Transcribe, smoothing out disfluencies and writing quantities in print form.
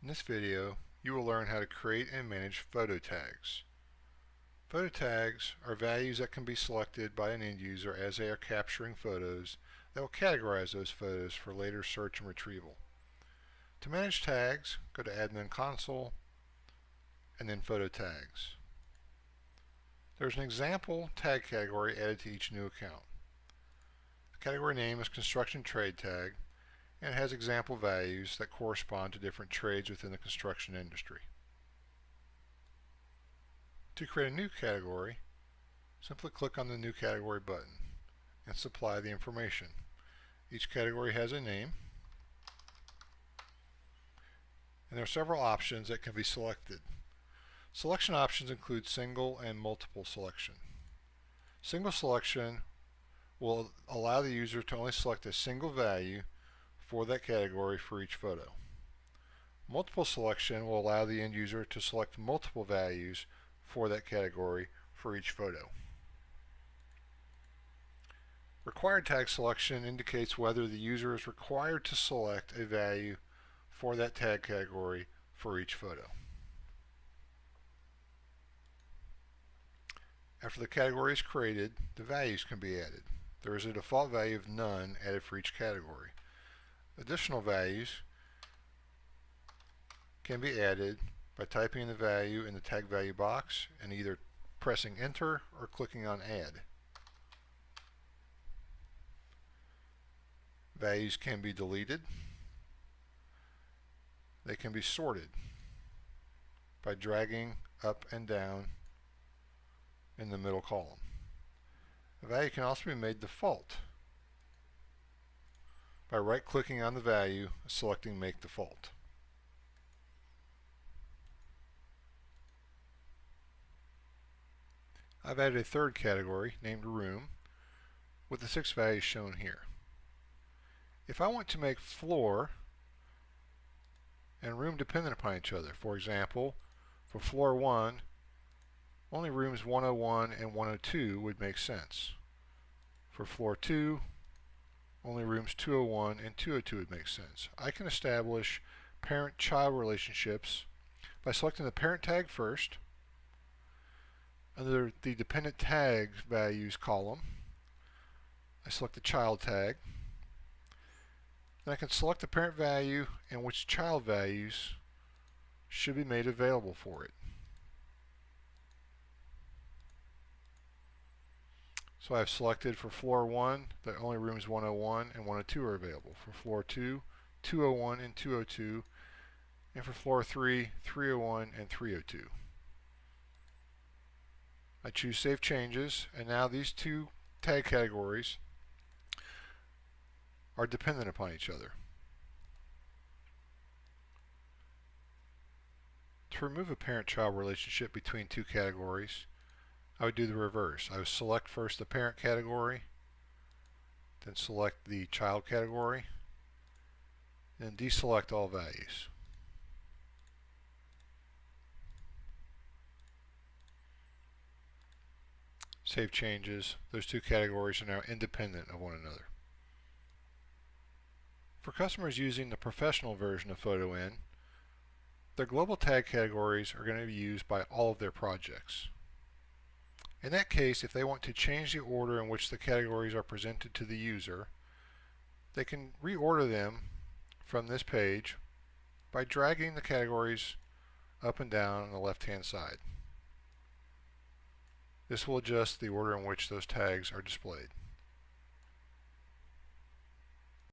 In this video, you will learn how to create and manage photo tags. Photo tags are values that can be selected by an end user as they are capturing photos that will categorize those photos for later search and retrieval. To manage tags, go to Admin Console and then Photo Tags. There's an example tag category added to each new account. The category name is Construction Trade Tag, and it has example values that correspond to different trades within the construction industry. To create a new category, simply click on the New Category button and supply the information. Each category has a name, and there are several options that can be selected. Selection options include single and multiple selection. Single selection will allow the user to only select a single value for that category for each photo. Multiple selection will allow the end user to select multiple values for that category for each photo. Required tag selection indicates whether the user is required to select a value for that tag category for each photo. After the category is created, the values can be added. There is a default value of none added for each category. Additional values can be added by typing in the value in the tag value box and either pressing enter or clicking on add. Values can be deleted. They can be sorted by dragging up and down in the middle column. The value can also be made default by right-clicking on the value, selecting Make Default. I've added a third category named Room with the 6 values shown here. If I want to make floor and room dependent upon each other, for example, for floor 1, only rooms 101 and 102 would make sense. For floor 2, only rooms 201 and 202 would make sense. I can establish parent-child relationships by selecting the parent tag first. Under the dependent tag values column, I select the child tag. Then I can select the parent value and which child values should be made available for it. So I've selected for floor 1 that only rooms 101 and 102 are available. For floor 2, 201 and 202, and for floor 3, 301 and 302. I choose Save Changes, and now these two tag categories are dependent upon each other. To remove a parent-child relationship between two categories, I would do the reverse. I would select first the parent category, then select the child category, and deselect all values. Save changes. Those two categories are now independent of one another. For customers using the professional version of PhotoN, their global tag categories are going to be used by all of their projects. In that case, if they want to change the order in which the categories are presented to the user, they can reorder them from this page by dragging the categories up and down on the left-hand side. This will adjust the order in which those tags are displayed.